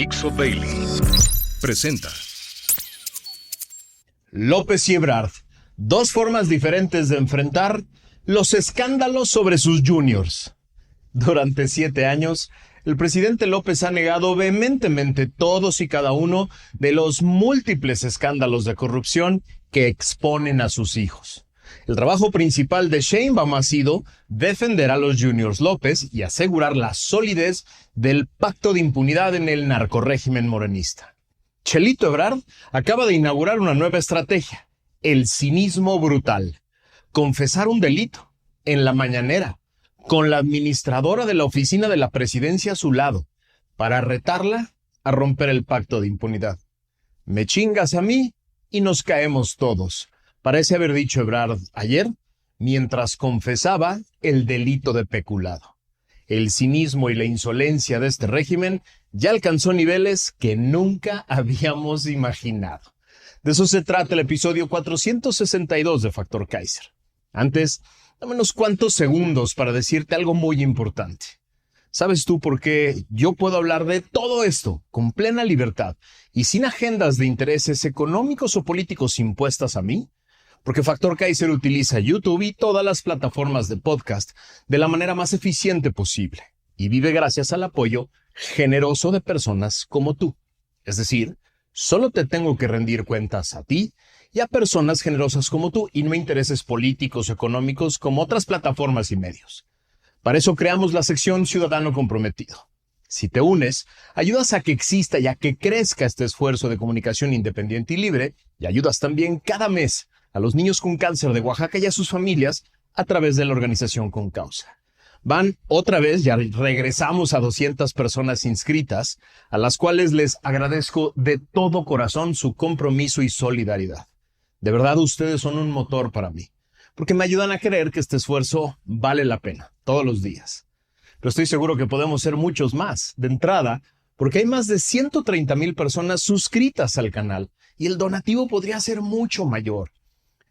Dixo Bailey presenta López y Ebrard, dos formas diferentes de enfrentar los escándalos sobre sus juniors. Durante 7 años, el presidente López ha negado vehementemente todos y cada uno de los múltiples escándalos de corrupción que exponen a sus hijos. El trabajo principal de Sheinbaum ha sido defender a los juniors López y asegurar la solidez del pacto de impunidad en el narcorrégimen morenista. Chelito Ebrard acaba de inaugurar una nueva estrategia, el cinismo brutal. Confesar un delito en la mañanera, con la administradora de la oficina de la presidencia a su lado, para retarla a romper el pacto de impunidad. Me chingas a mí y nos caemos todos, parece haber dicho Ebrard ayer, mientras confesaba el delito de peculado. El cinismo y la insolencia de este régimen ya alcanzó niveles que nunca habíamos imaginado. De eso se trata el episodio 462 de Factor Kaiser. Antes, dame unos cuantos segundos para decirte algo muy importante. ¿Sabes tú por qué yo puedo hablar de todo esto con plena libertad y sin agendas de intereses económicos o políticos impuestas a mí? Porque Factor Kaiser utiliza YouTube y todas las plataformas de podcast de la manera más eficiente posible y vive gracias al apoyo generoso de personas como tú. Es decir, solo te tengo que rendir cuentas a ti y a personas generosas como tú y no intereses políticos o económicos como otras plataformas y medios. Para eso creamos la sección Ciudadano Comprometido. Si te unes, ayudas a que exista y a que crezca este esfuerzo de comunicación independiente y libre y ayudas también cada mes a los niños con cáncer de Oaxaca y a sus familias a través de la organización Con Causa. Van otra vez, ya regresamos a 200 personas inscritas, a las cuales les agradezco de todo corazón su compromiso y solidaridad. De verdad, ustedes son un motor para mí, porque me ayudan a creer que este esfuerzo vale la pena, todos los días. Pero estoy seguro que podemos ser muchos más, de entrada, porque hay más de 130,000 personas suscritas al canal, y el donativo podría ser mucho mayor.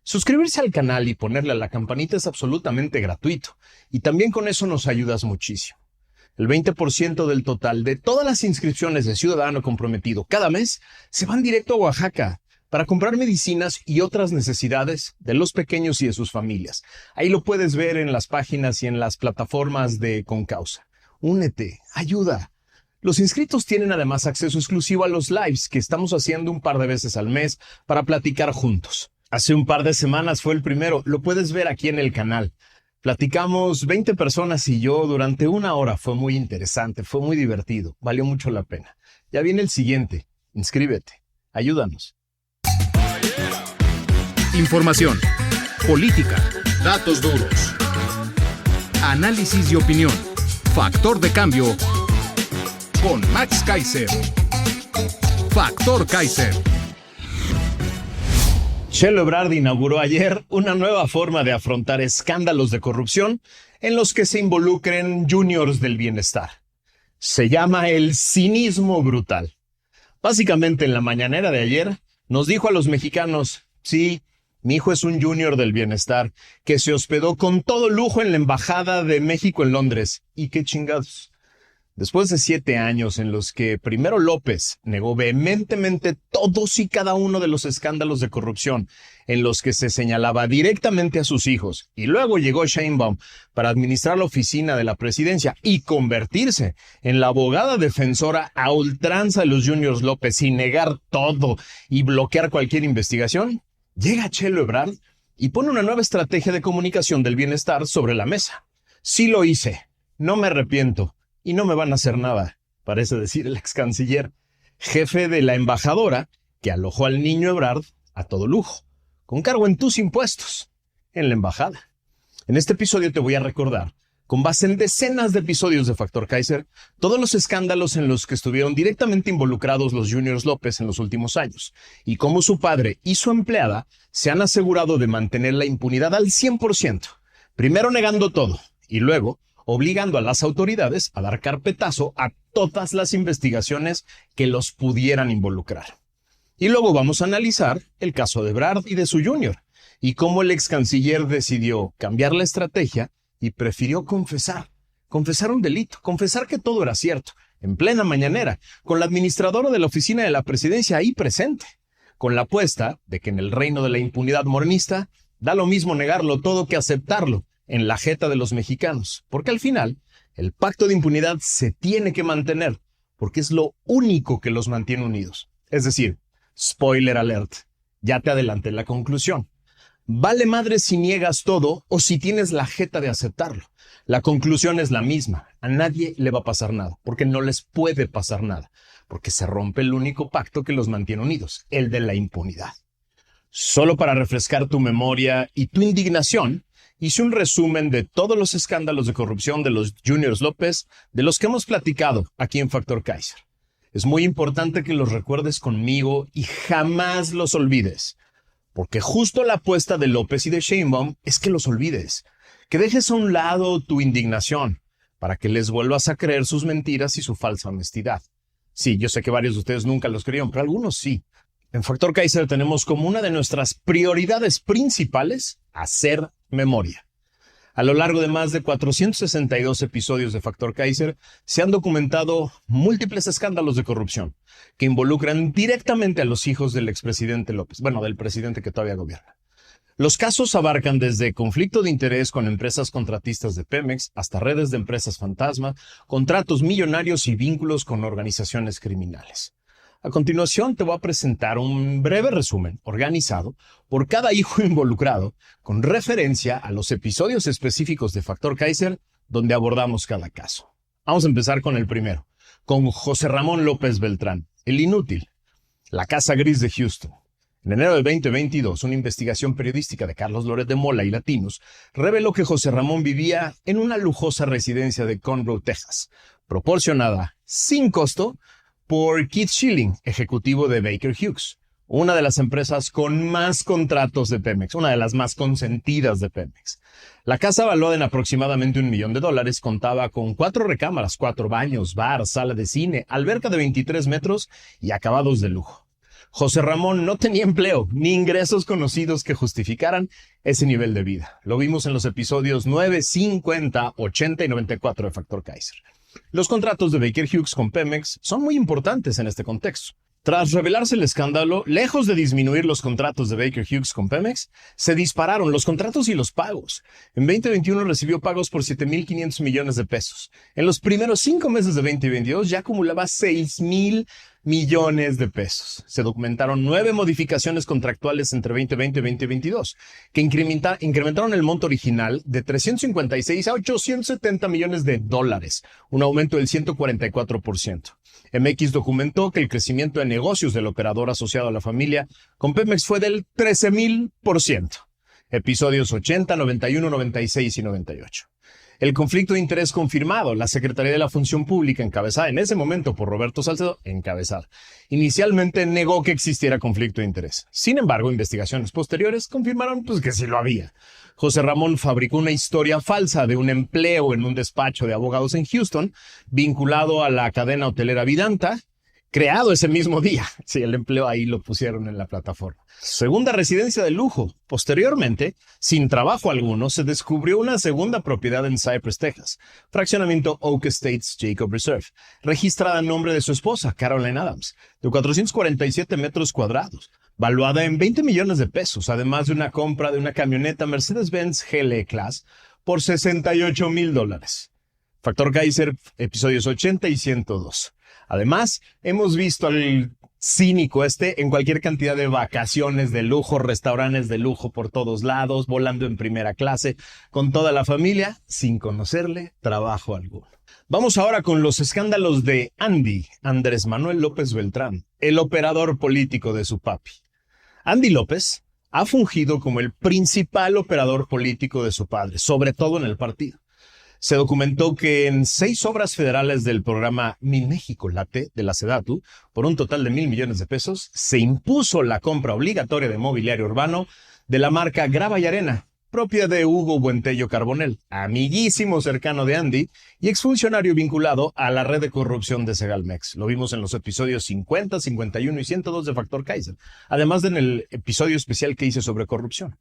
Suscribirse al canal y ponerle a la campanita es absolutamente gratuito, y también con eso nos ayudas muchísimo. El 20% del total de todas las inscripciones de Ciudadano Comprometido cada mes se van directo a Oaxaca para comprar medicinas y otras necesidades de los pequeños y de sus familias. Ahí lo puedes ver en las páginas y en las plataformas de Con Causa. Únete, ayuda. Los inscritos tienen además acceso exclusivo a los lives que estamos haciendo un par de veces al mes para platicar juntos. Hace un par de semanas fue el primero, lo puedes ver aquí en el canal. Platicamos 20 personas y yo durante 1 hora, fue muy interesante, fue muy divertido, valió mucho la pena. Ya viene el siguiente, inscríbete, ayúdanos. información, política, datos duros, análisis y opinión. Factor de cambio con Max Kaiser. Factor Kaiser. Chelo Ebrard inauguró ayer una nueva forma de afrontar escándalos de corrupción en los que se involucren juniors del bienestar. Se llama el cinismo brutal. Básicamente en la mañanera de ayer nos dijo a los mexicanos, sí, mi hijo es un junior del bienestar que se hospedó con todo lujo en la Embajada de México en Londres. ¿Y qué chingados? Después de 7 años en los que primero López negó vehementemente todos y cada uno de los escándalos de corrupción en los que se señalaba directamente a sus hijos, y luego llegó Sheinbaum para administrar la oficina de la presidencia y convertirse en la abogada defensora a ultranza de los juniors López y negar todo y bloquear cualquier investigación, llega Chelo Ebrard y pone una nueva estrategia de comunicación del bienestar sobre la mesa. Sí lo hice, no me arrepiento. Y no me van a hacer nada, parece decir el ex canciller, jefe de la embajadora que alojó al niño Ebrard a todo lujo, con cargo en tus impuestos, en la embajada. En este episodio te voy a recordar, con base en decenas de episodios de Factor Kaiser, todos los escándalos en los que estuvieron directamente involucrados los juniors López en los últimos años, y cómo su padre y su empleada se han asegurado de mantener la impunidad al 100%, primero negando todo, y luego obligando a las autoridades a dar carpetazo a todas las investigaciones que los pudieran involucrar. Y luego vamos a analizar el caso de Ebrard y de su junior, y cómo el ex canciller decidió cambiar la estrategia y prefirió confesar un delito, confesar que todo era cierto, en plena mañanera, con la administradora de la oficina de la presidencia ahí presente, con la apuesta de que en el reino de la impunidad morenista da lo mismo negarlo todo que aceptarlo en la jeta de los mexicanos, porque al final el pacto de impunidad se tiene que mantener, porque es lo único que los mantiene unidos. Es decir, spoiler alert, ya te adelanté la conclusión. Vale madre si niegas todo o si tienes la jeta de aceptarlo. La conclusión es la misma. A nadie le va a pasar nada, porque no les puede pasar nada, porque se rompe el único pacto que los mantiene unidos, el de la impunidad. Solo para refrescar tu memoria y tu indignación, hice un resumen de todos los escándalos de corrupción de los Juniors López, de los que hemos platicado aquí en Factor Kaiser. Es muy importante que los recuerdes conmigo y jamás los olvides. Porque justo la apuesta de López y de Sheinbaum es que los olvides, que dejes a un lado tu indignación, para que les vuelvas a creer sus mentiras y su falsa honestidad. Sí, yo sé que varios de ustedes nunca los creyeron, pero algunos sí. En Factor Kaiser tenemos como una de nuestras prioridades principales hacer memoria. A lo largo de más de 462 episodios de Factor Kaiser se han documentado múltiples escándalos de corrupción que involucran directamente a los hijos del expresidente López, del presidente que todavía gobierna. Los casos abarcan desde conflicto de interés con empresas contratistas de Pemex hasta redes de empresas fantasma, contratos millonarios y vínculos con organizaciones criminales. A continuación te voy a presentar un breve resumen organizado por cada hijo involucrado con referencia a los episodios específicos de Factor Kaiser donde abordamos cada caso. Vamos a empezar con el primero, con José Ramón López Beltrán, el inútil, la Casa Gris de Houston. En enero del 2022, una investigación periodística de Carlos Loret de Mola y Latinos reveló que José Ramón vivía en una lujosa residencia de Conroe, Texas, proporcionada sin costo por Keith Schilling, ejecutivo de Baker Hughes, una de las empresas con más contratos de Pemex, una de las más consentidas de Pemex. La casa, valuada en aproximadamente $1 millón, contaba con 4 recámaras, 4 baños, bar, sala de cine, alberca de 23 metros y acabados de lujo. José Ramón no tenía empleo ni ingresos conocidos que justificaran ese nivel de vida. Lo vimos en los episodios 9, 50, 80 y 94 de Factor Kaiser. Los contratos de Baker Hughes con Pemex son muy importantes en este contexto. Tras revelarse el escándalo, lejos de disminuir los contratos de Baker Hughes con Pemex, se dispararon los contratos y los pagos. En 2021 recibió pagos por 7,500 millones de pesos. En los primeros 5 meses de 2022 ya acumulaba 6,000 millones de pesos. Se documentaron 9 modificaciones contractuales entre 2020 y 2022, que incrementaron el monto original de 356 a 870 millones de dólares, un aumento del 144%. MX documentó que el crecimiento de negocios del operador asociado a la familia con Pemex fue del 13,000%. Episodios 80, 91, 96 y 98. El conflicto de interés confirmado. La Secretaría de la Función Pública, encabezada en ese momento por Roberto Salcedo, inicialmente negó que existiera conflicto de interés. Sin embargo, investigaciones posteriores confirmaron que sí lo había. José Ramón fabricó una historia falsa de un empleo en un despacho de abogados en Houston, vinculado a la cadena hotelera Vidanta, creado ese mismo día. Sí, el empleo ahí lo pusieron en la plataforma. Segunda residencia de lujo. Posteriormente, sin trabajo alguno, se descubrió una segunda propiedad en Cypress, Texas, fraccionamiento Oak Estates Jacob Reserve, registrada en nombre de su esposa, Caroline Adams, de 447 metros cuadrados, valuada en 20 millones de pesos, además de una compra de una camioneta Mercedes-Benz GLE Class por $68,000. Factor Kaiser, episodios 80 y 102. Además, hemos visto al cínico en cualquier cantidad de vacaciones de lujo, restaurantes de lujo por todos lados, volando en primera clase, con toda la familia, sin conocerle trabajo alguno. Vamos ahora con los escándalos de Andy, Andrés Manuel López Beltrán, el operador político de su papi. Andy López ha fungido como el principal operador político de su padre, sobre todo en el partido. Se documentó que en 6 obras federales del programa Mi México Late de la SEDATU, por un total de $1,000 millones de pesos, se impuso la compra obligatoria de mobiliario urbano de la marca Grava y Arena, propia de Hugo Buentello Carbonell, amiguísimo cercano de Andy y exfuncionario vinculado a la red de corrupción de Segalmex. Lo vimos en los episodios 50, 51 y 102 de Factor Kaiser, además de en el episodio especial que hice sobre corrupción.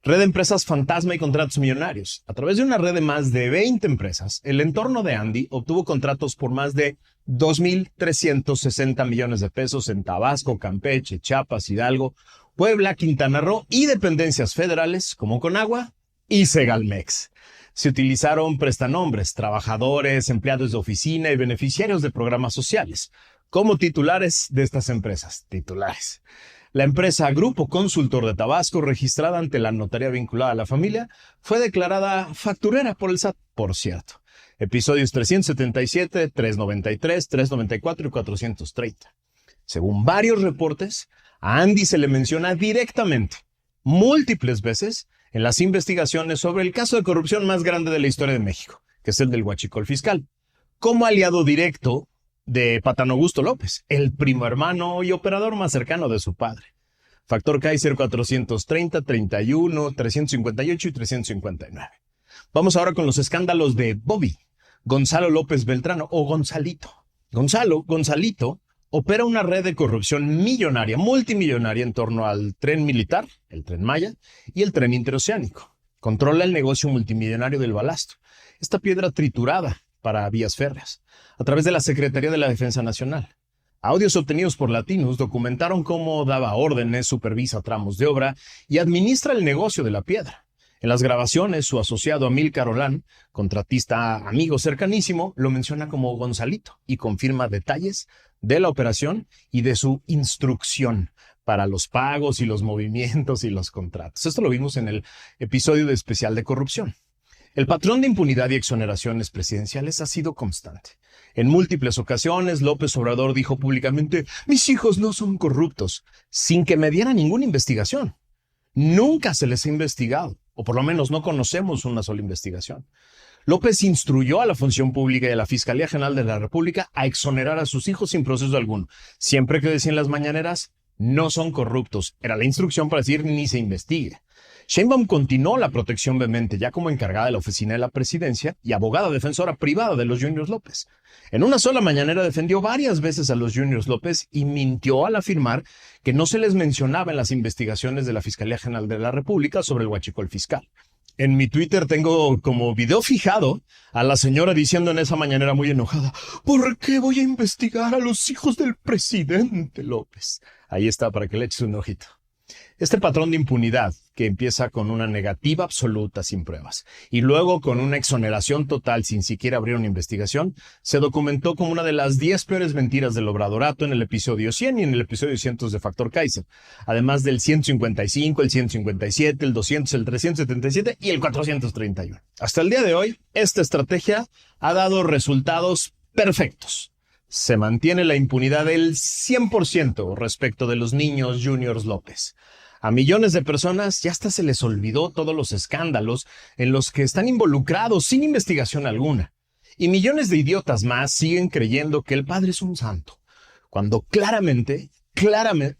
Red de empresas fantasma y contratos millonarios. A través de una red de más de 20 empresas, el entorno de Andy obtuvo contratos por más de 2,360 millones de pesos en Tabasco, Campeche, Chiapas, Hidalgo, Puebla, Quintana Roo y dependencias federales como Conagua y Segalmex. Se utilizaron prestanombres, trabajadores, empleados de oficina y beneficiarios de programas sociales como titulares de estas empresas. Titulares. La empresa Grupo Consultor de Tabasco, registrada ante la notaría vinculada a la familia, fue declarada facturera por el SAT, por cierto. Episodios 377, 393, 394 y 430. Según varios reportes, a Andy se le menciona directamente, múltiples veces, en las investigaciones sobre el caso de corrupción más grande de la historia de México, que es el del Huachicol Fiscal, como aliado directo de Patán Augusto López, el primo hermano y operador más cercano de su padre. Factor Kaiser 430, 31, 358 y 359. Vamos ahora con los escándalos de Bobby, Gonzalo López Beltrán o Gonzalito. Gonzalito, opera una red de corrupción millonaria, multimillonaria en torno al tren militar, el Tren Maya, y el tren interoceánico. Controla el negocio multimillonario del balasto, esta piedra triturada para vías férreas, a través de la Secretaría de la Defensa Nacional. Audios obtenidos por Latinos documentaron cómo daba órdenes, supervisa tramos de obra y administra el negocio de la piedra. En las grabaciones, su asociado Amílcar Olán, contratista amigo cercanísimo, lo menciona como Gonzalito y confirma detalles de la operación y de su instrucción para los pagos y los movimientos y los contratos. Esto lo vimos en el episodio de especial de corrupción. El patrón de impunidad y exoneraciones presidenciales ha sido constante. En múltiples ocasiones, López Obrador dijo públicamente: mis hijos no son corruptos, sin que me diera ninguna investigación. Nunca se les ha investigado, o por lo menos no conocemos una sola investigación. López instruyó a la Función Pública y a la Fiscalía General de la República a exonerar a sus hijos sin proceso alguno. Siempre que decían las mañaneras, no son corruptos. Era la instrucción para decir ni se investigue. Sheinbaum continuó la protección vehemente ya como encargada de la oficina de la presidencia y abogada defensora privada de los Juniors López. En una sola mañanera defendió varias veces a los Juniors López y mintió al afirmar que no se les mencionaba en las investigaciones de la Fiscalía General de la República sobre el huachicol fiscal. En mi Twitter tengo como video fijado a la señora diciendo en esa mañanera muy enojada: ¿por qué voy a investigar a los hijos del presidente López? Ahí está para que le eches un ojito. Este patrón de impunidad, que empieza con una negativa absoluta sin pruebas y luego con una exoneración total sin siquiera abrir una investigación, se documentó como una de las 10 peores mentiras del obradorato en el episodio 100 y en el episodio 100 de Factor Kaiser, además del 155, el 157, el 200, el 377 y el 431. Hasta el día de hoy, esta estrategia ha dado resultados perfectos. Se mantiene la impunidad del 100% respecto de los niños Juniors López. A millones de personas ya hasta se les olvidó todos los escándalos en los que están involucrados sin investigación alguna. Y millones de idiotas más siguen creyendo que el padre es un santo, cuando claramente,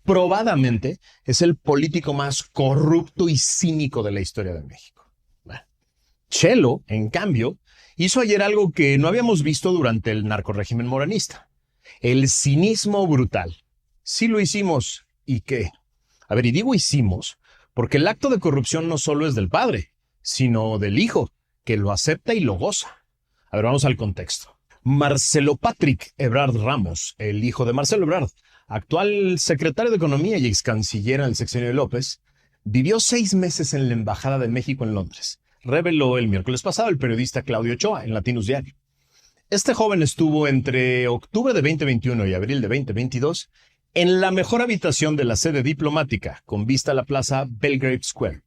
probadamente, es el político más corrupto y cínico de la historia de México. Bueno, Chelo, en cambio, hizo ayer algo que no habíamos visto durante el narcorrégimen morenista. El cinismo brutal. Sí lo hicimos. ¿Y qué? A ver, y digo hicimos porque el acto de corrupción no solo es del padre, sino del hijo, que lo acepta y lo goza. A ver, vamos al contexto. Marcelo Patrick Ebrard Ramos, el hijo de Marcelo Ebrard, actual secretario de Economía y ex canciller en el sexenio de López, vivió 6 meses en la Embajada de México en Londres. Reveló el miércoles pasado el periodista Claudio Ochoa en Latinos Diario. Este joven estuvo entre octubre de 2021 y abril de 2022 en la mejor habitación de la sede diplomática, con vista a la plaza Belgrave Square.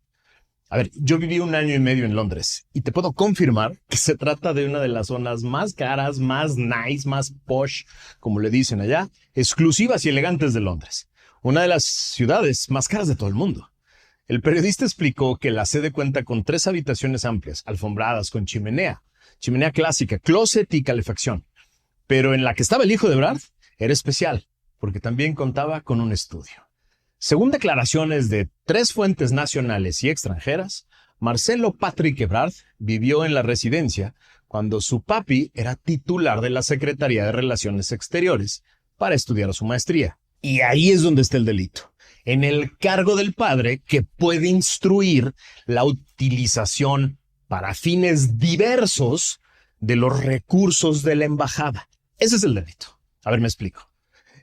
A ver, yo viví 1 año y medio en Londres y te puedo confirmar que se trata de una de las zonas más caras, más nice, más posh, como le dicen allá, exclusivas y elegantes de Londres. Una de las ciudades más caras de todo el mundo. El periodista explicó que la sede cuenta con 3 habitaciones amplias, alfombradas con chimenea clásica, closet y calefacción. Pero en la que estaba el hijo de Ebrard era especial, porque también contaba con un estudio. Según declaraciones de 3 fuentes nacionales y extranjeras, Marcelo Patrick Ebrard vivió en la residencia cuando su papi era titular de la Secretaría de Relaciones Exteriores para estudiar su maestría. Y ahí es donde está el delito. En el cargo del padre, que puede instruir la utilización para fines diversos de los recursos de la embajada. Ese es el delito. A ver, me explico.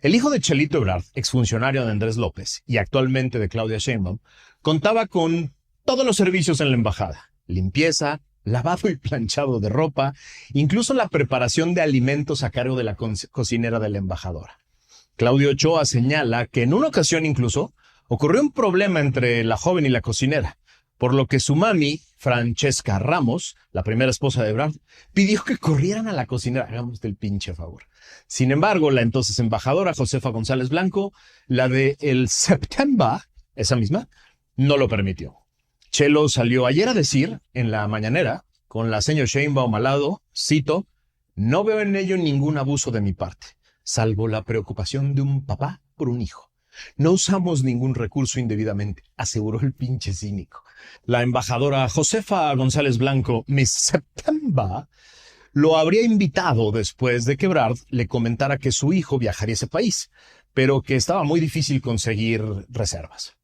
El hijo de Chelito Ebrard, exfuncionario de Andrés López y actualmente de Claudia Sheinbaum, contaba con todos los servicios en la embajada: limpieza, lavado y planchado de ropa, incluso la preparación de alimentos a cargo de la cocinera de la embajadora. Claudio Ochoa señala que en una ocasión incluso ocurrió un problema entre la joven y la cocinera, por lo que su mami, Francesca Ramos, la primera esposa de Ebrard, pidió que corrieran a la cocinera. Hagamos el pinche favor. Sin embargo, la entonces embajadora Josefa González Blanco, la de el September, esa misma, no lo permitió. Chelo salió ayer a decir en la mañanera, con la señora Sheinbaum al lado, cito: "No veo en ello ningún abuso de mi parte, salvo la preocupación de un papá por un hijo. No usamos ningún recurso indebidamente", aseguró el pinche cínico. La embajadora Josefa González Blanco, Miss September, lo habría invitado después de que Ebrard le comentara que su hijo viajaría a ese país, pero que estaba muy difícil conseguir reservas.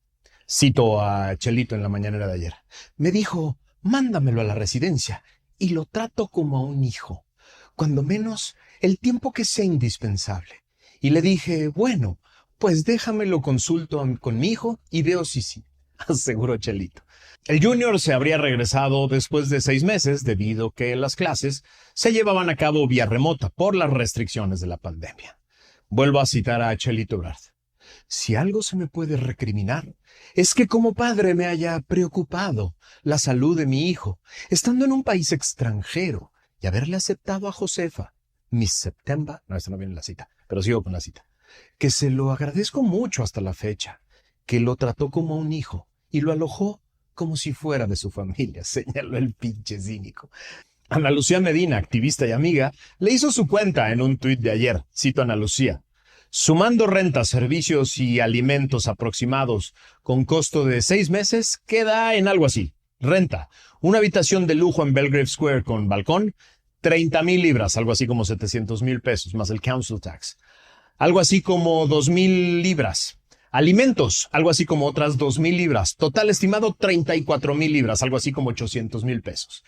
Cito a Chelito en la mañanera de ayer: "Me dijo, mándamelo a la residencia y lo trato como a un hijo, cuando menos el tiempo que sea indispensable. Y le dije, bueno, pues déjamelo consulto con mi hijo y veo si sí", aseguró Chelito. El Junior se habría regresado después de 6 meses debido a que las clases se llevaban a cabo vía remota por las restricciones de la pandemia. Vuelvo a citar a Chelito Ebrard: "Si algo se me puede recriminar, es que como padre me haya preocupado la salud de mi hijo, estando en un país extranjero, y haberle aceptado a Josefa, Miss September", no, esta no viene en la cita, pero sigo con la cita, "que se lo agradezco mucho hasta la fecha, que lo trató como a un hijo y lo alojó como si fuera de su familia", señaló el pinche cínico. Ana Lucía Medina, activista y amiga, le hizo su cuenta en un tuit de ayer. Cito a Ana Lucía: "Sumando renta, servicios y alimentos aproximados con costo de 6 meses, queda en algo así. Renta: una habitación de lujo en Belgrave Square con balcón, 30,000 libras, algo así como 700,000 pesos, más el council tax. Algo así como 2,000 libras. Alimentos, algo así como otras 2,000 libras. Total estimado 34,000 libras, algo así como 800,000 pesos.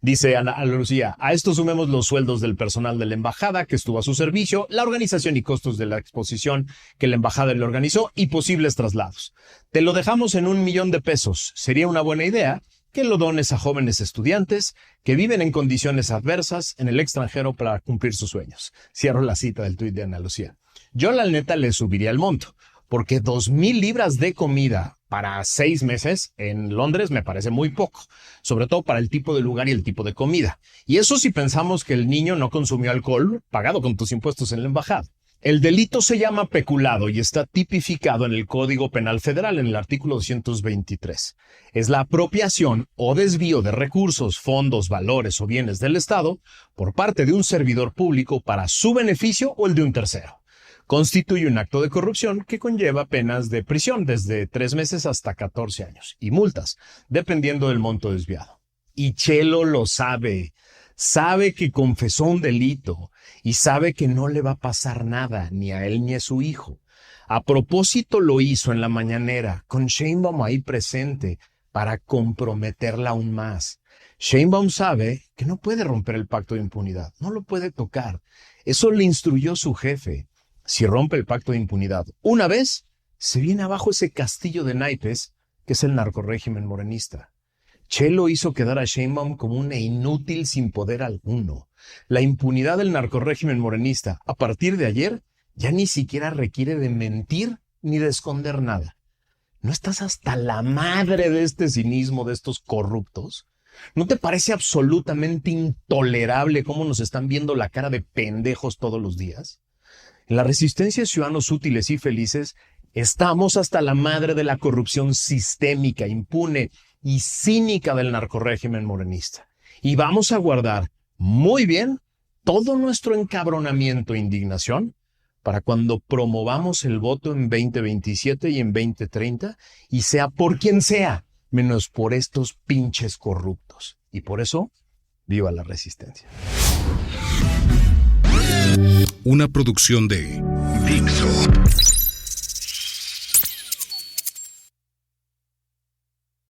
Dice Ana Lucía: "A esto sumemos los sueldos del personal de la embajada que estuvo a su servicio, la organización y costos de la exposición que la embajada le organizó y posibles traslados. Te lo dejamos en 1,000,000 de pesos. Sería una buena idea que lo dones a jóvenes estudiantes que viven en condiciones adversas en el extranjero para cumplir sus sueños". Cierro la cita del tuit de Ana Lucía. Yo la neta le subiría el monto, porque 2,000 libras de comida para 6 meses en Londres me parece muy poco, sobre todo para el tipo de lugar y el tipo de comida. Y eso si pensamos que el niño no consumió alcohol pagado con tus impuestos en la embajada. El delito se llama peculado y está tipificado en el Código Penal Federal en el artículo 223. Es la apropiación o desvío de recursos, fondos, valores o bienes del Estado por parte de un servidor público para su beneficio o el de un tercero. Constituye un acto de corrupción que conlleva penas de prisión desde 3 meses hasta 14 años y multas, dependiendo del monto desviado. Y Chelo lo sabe. Sabe que confesó un delito y sabe que no le va a pasar nada, ni a él ni a su hijo. A propósito lo hizo en la mañanera, con Sheinbaum ahí presente, para comprometerla aún más. Sheinbaum sabe que no puede romper el pacto de impunidad, no lo puede tocar. Eso le instruyó su jefe. Si rompe el pacto de impunidad una vez, se viene abajo ese castillo de naipes que es el narcorrégimen morenista. Chelo hizo quedar a Sheinbaum como una inútil sin poder alguno. La impunidad del narcorrégimen morenista, a partir de ayer, ya ni siquiera requiere de mentir ni de esconder nada. ¿No estás hasta la madre de este cinismo de estos corruptos? ¿No te parece absolutamente intolerable cómo nos están viendo la cara de pendejos todos los días? En la Resistencia, Ciudadanos Útiles y Felices, estamos hasta la madre de la corrupción sistémica, impune y cínica del narcorrégimen morenista. Y vamos a guardar muy bien todo nuestro encabronamiento e indignación para cuando promovamos el voto en 2027 y en 2030, y sea por quien sea, menos por estos pinches corruptos. Y por eso, viva la Resistencia. Una producción de Dixo.